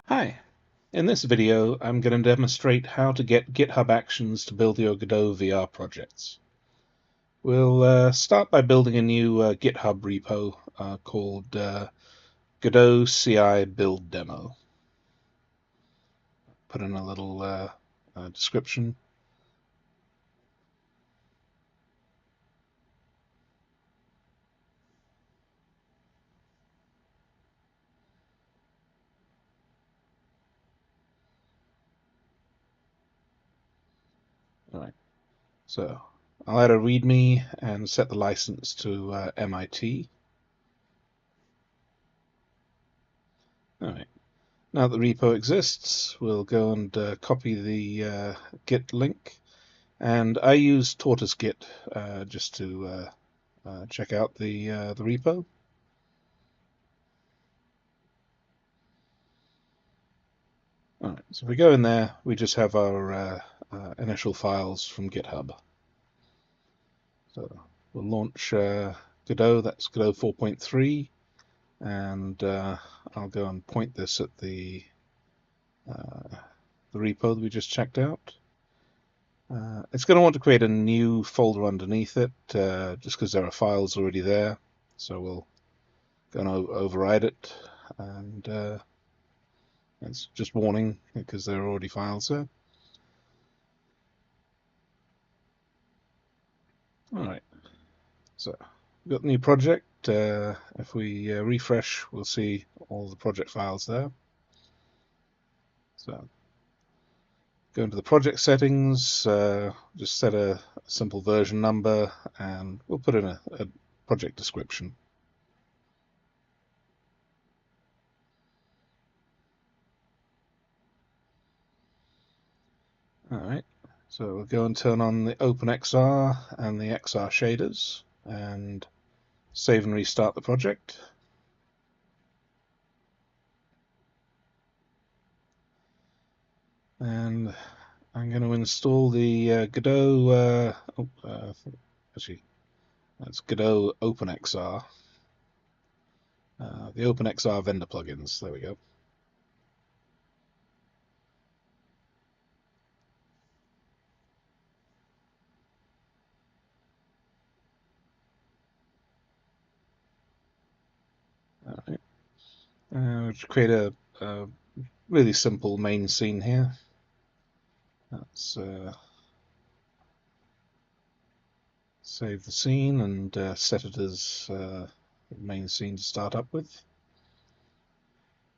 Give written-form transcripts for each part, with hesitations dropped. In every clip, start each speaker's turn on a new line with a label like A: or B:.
A: Hi, in this video I'm going to demonstrate how to get GitHub Actions to build your Godot VR projects. We'll start by building a new GitHub repo called Godot CI build demo. Put in a little description. Alright, so I'll add a README and set the license to MIT. Alright, now that the repo exists, we'll go and copy the Git link. And I use Tortoise Git just to check out the repo. All right, so if we go in there, we just have our initial files from GitHub. So we'll launch Godot, that's Godot 4.3, and I'll go and point this at the repo that we just checked out. It's going to want to create a new folder underneath it, just because there are files already there. So we'll go and override it, and it's just warning because there are already files there. Alright, so we've got the new project. If we refresh, we'll see all the project files there. So go into the project settings, just set a simple version number, and we'll put in a project description. Alright, so we'll go and turn on the OpenXR and the XR shaders and save and restart the project. And I'm going to install the Godot, actually that's Godot OpenXR, the OpenXR vendor plugins, there we go. Alright, we'll create a really simple main scene here. Let's save the scene and set it as the main scene to start up with.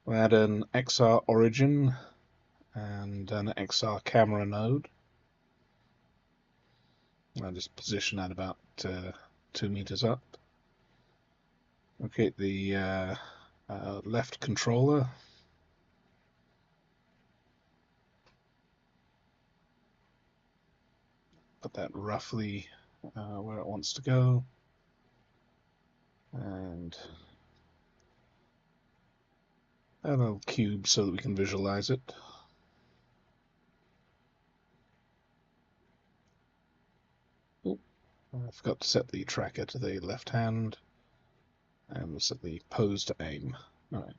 A: We'll add an XR origin and an XR camera node. I'll just position that about 2 meters up. We'll create the left controller. Put that roughly where it wants to go. And a little cube so that we can visualize it. Oh, I forgot to set the tracker to the left hand. And we'll set the pose to aim. Alright.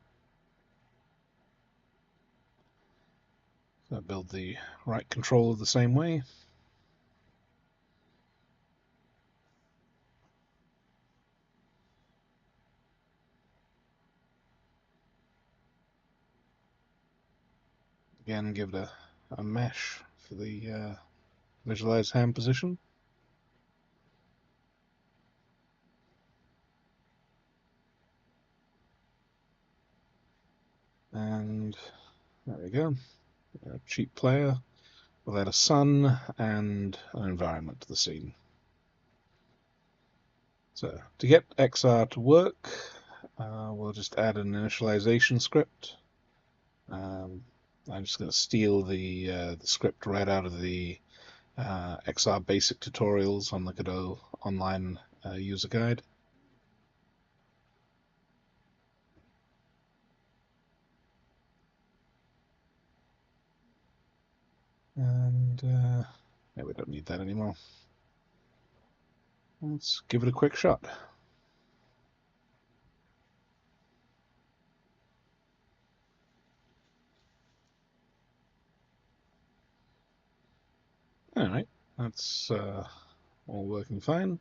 A: So build the right controller the same way. Again, give it a mesh for the visualized hand position. And there we go. A cheap player. We'll add a sun and an environment to the scene. So to get XR to work, we'll just add an initialization script. I'm just going to steal the script right out of the XR basic tutorials on the Godot online user guide. And yeah, we don't need that anymore. Let's give it a quick shot. Alright, that's all working fine.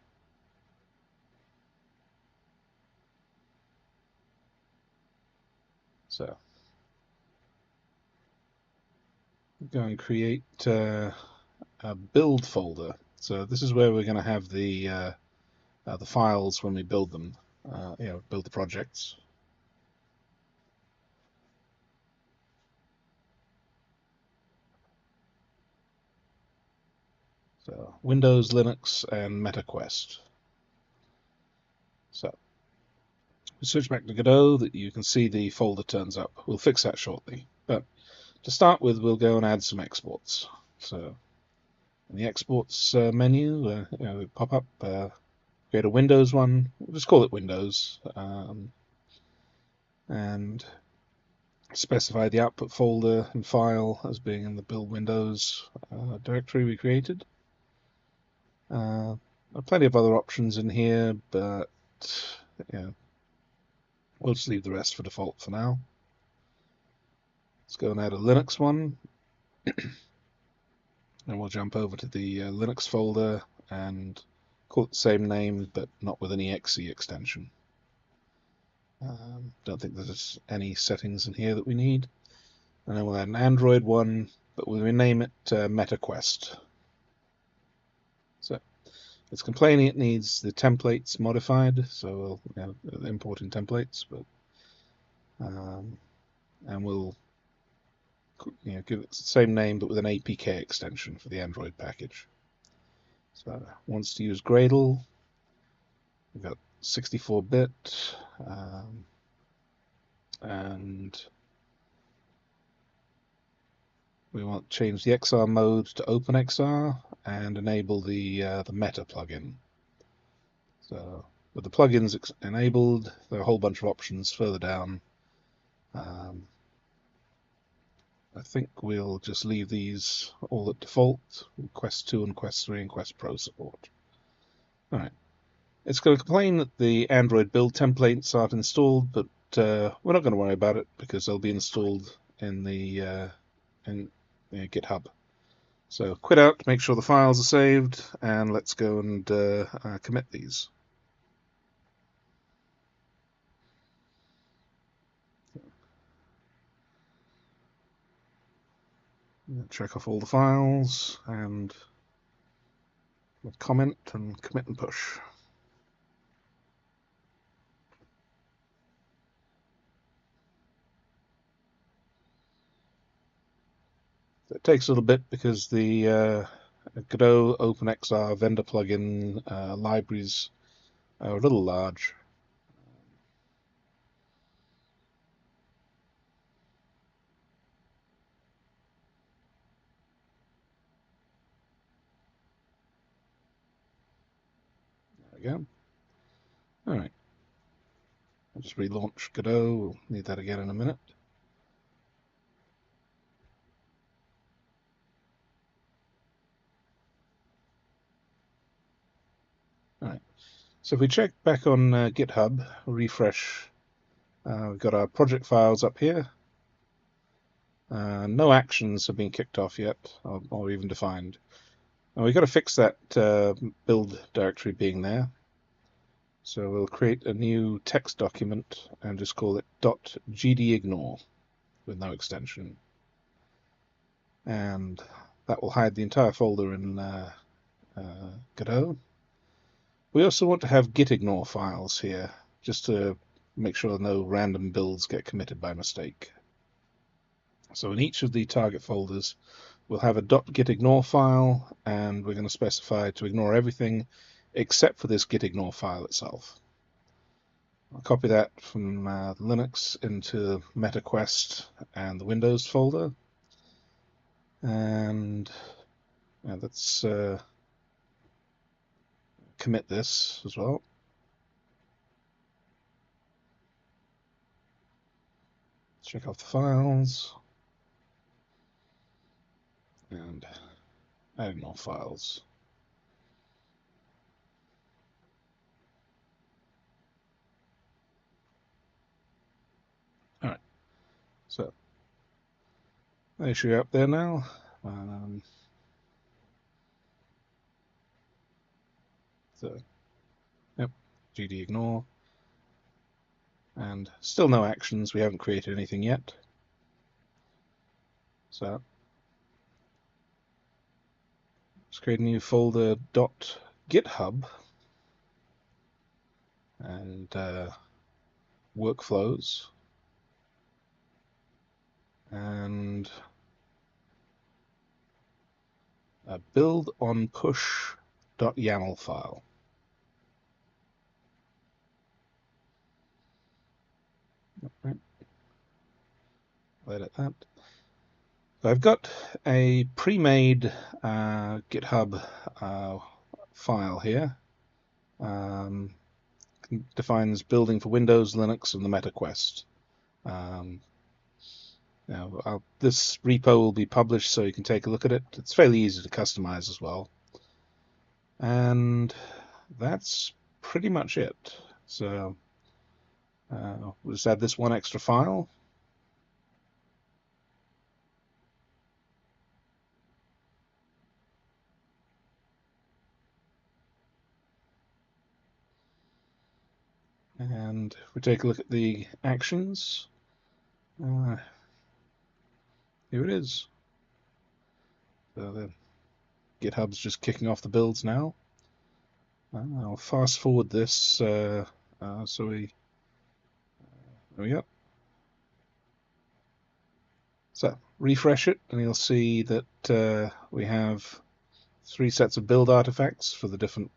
A: So, go and create a build folder. So this is where we're going to have the files when we build them, build the projects. So Windows, Linux, and MetaQuest. So we switch back to Godot, that you can see the folder turns up. We'll fix that shortly. But to start with, we'll go and add some exports. So in the exports menu, pop up, create a Windows one. We'll just call it Windows, and specify the output folder and file as being in the build Windows directory we created. Plenty of other options in here, but yeah, we'll just leave the rest for default for now. Let's go and add a Linux one, and we'll jump over to the Linux folder and call it the same name, but not with an exe extension. Don't think there's any settings in here that we need. And then we'll add an Android one, but we'll rename it MetaQuest. So it's complaining it needs the templates modified, so we'll import in templates, but and we'll give it the same name but with an APK extension for the Android package. So it wants to use Gradle. We've got 64-bit, and we want to change the XR mode to OpenXR and enable the Meta plugin. So with the plugins enabled, there are a whole bunch of options further down. I think we'll just leave these all at default. Quest 2 and Quest 3 and Quest Pro support. Alright. It's going to complain that the Android build templates aren't installed, but we're not going to worry about it because they'll be installed in the GitHub. So quit out, make sure the files are saved, and let's go and commit these. Check off all the files and comment and commit and push. So it takes a little bit because the Godot OpenXR vendor plugin libraries are a little large. There we go. Alright. I'll just relaunch Godot. We'll need that again in a minute. Alright. So if we check back on GitHub, refresh, we've got our project files up here. No actions have been kicked off yet, or even defined. And we've got to fix that build directory being there. So we'll create a new text document and just call it .gdignore with no extension. And that will hide the entire folder in Godot. We also want to have gitignore files here, just to make sure no random builds get committed by mistake. So in each of the target folders, we'll have a .gitignore file, and we're going to specify to ignore everything except for this gitignore file itself. I'll copy that from Linux into MetaQuest and the Windows folder. And let's commit this as well. Check off the files. And adding more files. Alright, so they should be up there now. So, yep, GD ignore. And still no actions. We haven't created anything yet. So let's create a new folder .github and workflows and a build on push.yaml file. Right. Edit that. So I've got a pre-made GitHub file here. Defines building for Windows, Linux, and the MetaQuest. Now, this repo will be published so you can take a look at it. It's fairly easy to customize as well. And that's pretty much it. So we'll just add this one extra file. And if we take a look at the actions, here it is. So the GitHub's just kicking off the builds now. I'll fast forward this so there we go. So refresh it and you'll see that we have 3 sets of build artifacts for the different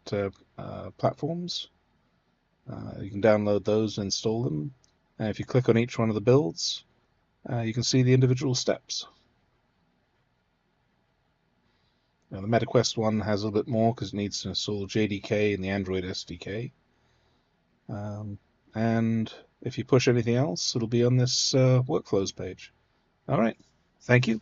A: platforms. You can download those and install them. And if you click on each one of the builds, you can see the individual steps. Now, the MetaQuest one has a little bit more because it needs to install JDK and the Android SDK. And if you push anything else, it'll be on this workflows page. All right. Thank you.